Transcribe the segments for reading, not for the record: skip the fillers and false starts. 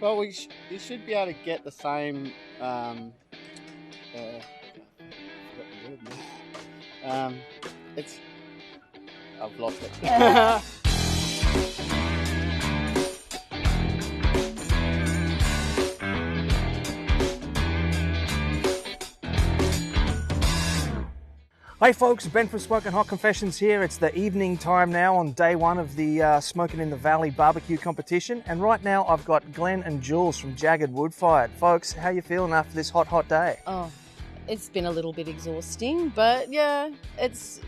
Well, you should be able to get the same. It's. I've lost it. Hey folks, Ben from Smokin Hot Confessions here. It's the evening time now on day one of the Smokin in the Valley BBQ Competition, and right now I've got Glenn and Jules from JAGRD Wood Fired. Folks, how you feeling after this hot day? Oh, it's been a little bit exhausting, but yeah, it's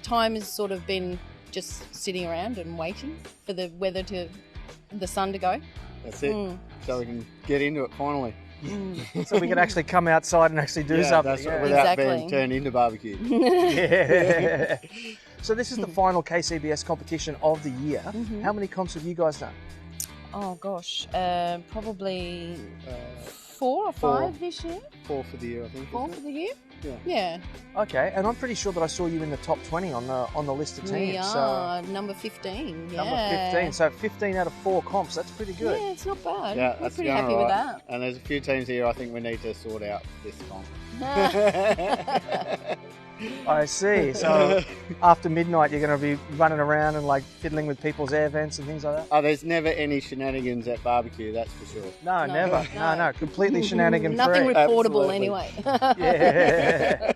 time has sort of been just sitting around and waiting for the sun to go. That's it. So we can get into it finally. So we can actually come outside and actually do something. Without being turned into barbecue. Yeah. So this is the final KCBS competition of the year. How many comps have you guys done? Oh gosh, probably 4 or 5 this year. 4 for the year, I think. 4 for the year? Yeah. Okay, and I'm pretty sure that I saw you in the top 20 on the list of teams. We are number 15. Yeah. Number 15. So 15 out of 4 comps. That's pretty good. Yeah, it's not bad. Yeah, we're pretty happy with that. And there's a few teams here I think we need to sort out this comp. I see. So after midnight, you're going to be running around and like fiddling with people's air vents and things like that? Oh, there's never any shenanigans at barbecue, that's for sure. No, never. No. Completely shenanigan free. Nothing reportable anyway. Yeah.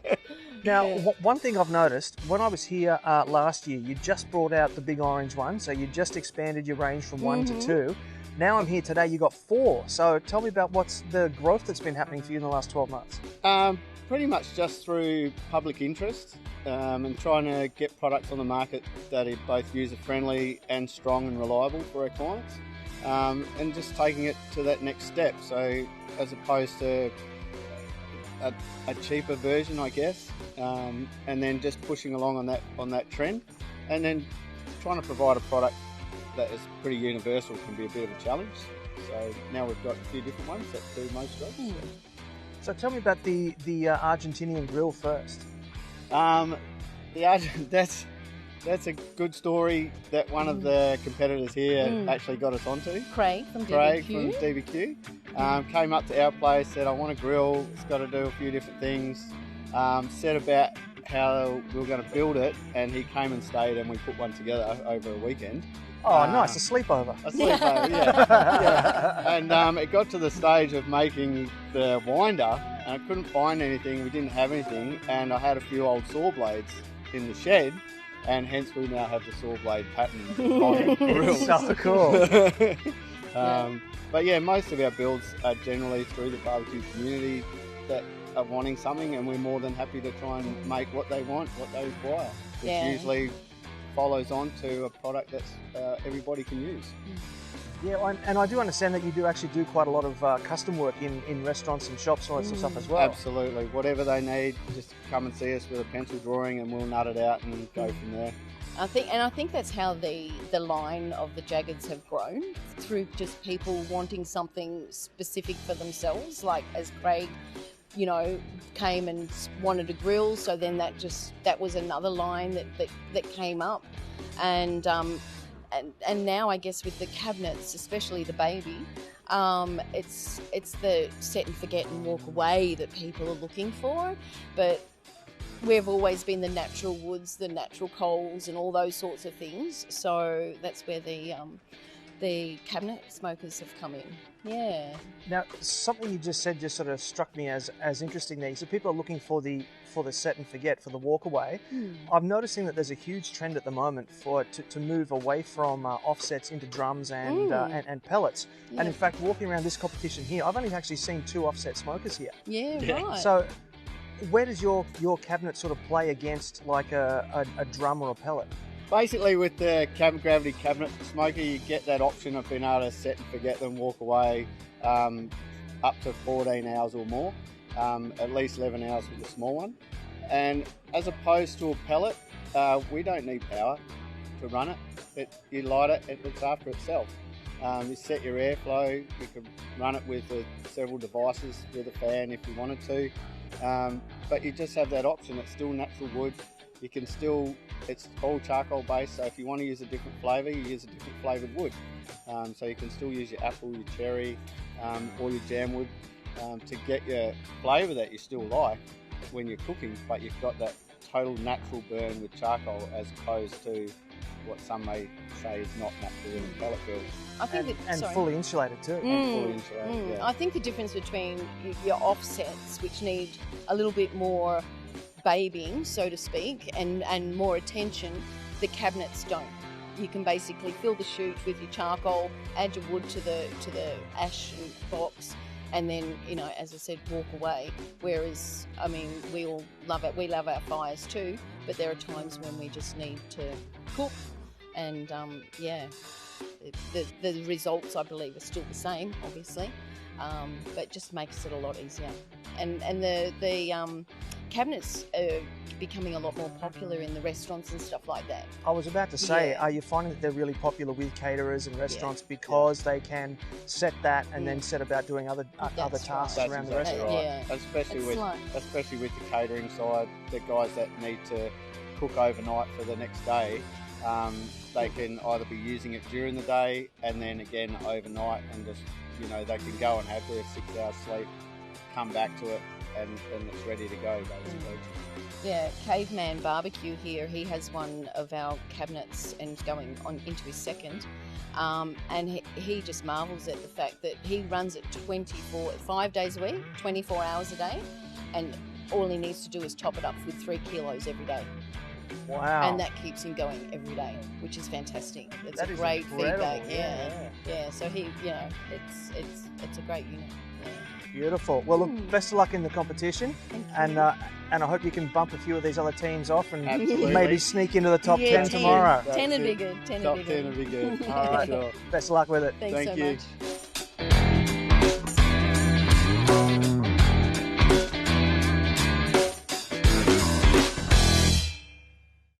Now, one thing I've noticed, when I was here last year, you just brought out the big orange one, so you just expanded your range from 1 to 2. Now I'm here today, you got 4. So tell me about what's the growth that's been happening for you in the last 12 months. Pretty much just through public interest and trying to get products on the market that are both user-friendly and strong and reliable for our clients, and just taking it to that next step. So as opposed to a cheaper version, I guess, and then just pushing along on that trend, and then trying to provide a product that is pretty universal can be a bit of a challenge. So now we've got a few different ones that do most jobs. So tell me about the Argentinian grill first. That's a good story that one of the competitors here actually got us onto. Craig from DBQ. Came up to our place, said, I want a grill, it's got to do a few different things. Said about how we were going to build it, and he came and stayed and we put one together over a weekend. Oh, nice, a sleepover. Yeah. And it got to the stage of making the winder, and I couldn't find anything, we didn't have anything, and I had a few old saw blades in the shed, and hence we now have the saw blade pattern on the grill. So cool. But yeah, most of our builds are generally through the barbecue community that are wanting something, and we're more than happy to try and make what they want, what they require, which usually follows on to a product that everybody can use. Yeah, and I do understand that you do actually do quite a lot of custom work in restaurants and shops and all that sort of stuff as well. Absolutely. Whatever they need, just come and see us with a pencil drawing and we'll nut it out and go from there. I think that's how the line of the JAGRDs have grown, through just people wanting something specific for themselves, like as Craig came and wanted a grill, so then that was another line that came up, and now I guess with the cabinets, especially the baby, it's the set and forget and walk away that people are looking for, but we've always been the natural woods, the natural coals, and all those sorts of things. So that's where the cabinet smokers have come in. Yeah. Now, something you just said just sort of struck me as interesting there. So people are looking for the set and forget, for the walk away. I'm noticing that there's a huge trend at the moment to move away from offsets into drums and pellets. Yeah. And in fact, walking around this competition here, I've only actually seen 2 offset smokers here. Yeah. Right. So where does your cabinet sort of play against like a drum or a pellet? Basically, with the gravity cabinet smoker, you get that option of being able to set and forget them, walk away up to 14 hours or more, at least 11 hours with the small one. And as opposed to a pellet, we don't need power to run it. You light it, it looks after itself. You set your airflow, you can run it with several devices with a fan if you wanted to, but you just have that option. It's still natural wood. You can still, it's all charcoal based, so if you want to use a different flavour, you use a different flavoured wood. So you can still use your apple, your cherry, or your jam wood to get your flavour that you still like when you're cooking, but you've got that total natural burn with charcoal as opposed to what some may say is not natural in a pellet grill. I think and fully insulated too. And fully insulated, yeah. I think the difference between your offsets, which need a little bit more babying, so to speak, and more attention, the cabinets don't. You can basically fill the chute with your charcoal, add your wood to the ash box, and then, you know, as I said, walk away. Whereas, I mean, we all love it. We love our fires too, but there are times when we just need to cook, and the results, I believe, are still the same, obviously, but just makes it a lot easier. And the cabinets are becoming a lot more popular in the restaurants and stuff like that. I was about to say, Yeah. are you finding that they're really popular with caterers and restaurants because they can set that and then set about doing other tasks That's around the exactly restaurant? right. Yeah. Especially with the catering side, the guys that need to cook overnight for the next day, they can either be using it during the day and then again overnight, and just, you know, they can go and have their 6 hours sleep, come back to it, and it's ready to go, basically. Yeah, Caveman Barbecue here, he has one of our cabinets and going on into his second, and he just marvels at the fact that he runs it 5 days a week, 24 hours a day, and all he needs to do is top it up with 3 kilos every day. Wow. And that keeps him going every day, which is fantastic. It's That a is great incredible, feedback. yeah. Yeah. So he, you know, it's a great unit. Yeah. Beautiful. Well, look, best of luck in the competition, Thank you. and I hope you can bump a few of these other teams off and Absolutely. maybe sneak into the top 10 Yeah, 10. tomorrow. 10 would be That's good. 10 Top would be 10 good. would be good. All right. Sure. Best of luck with it. Thanks Thank so you. much.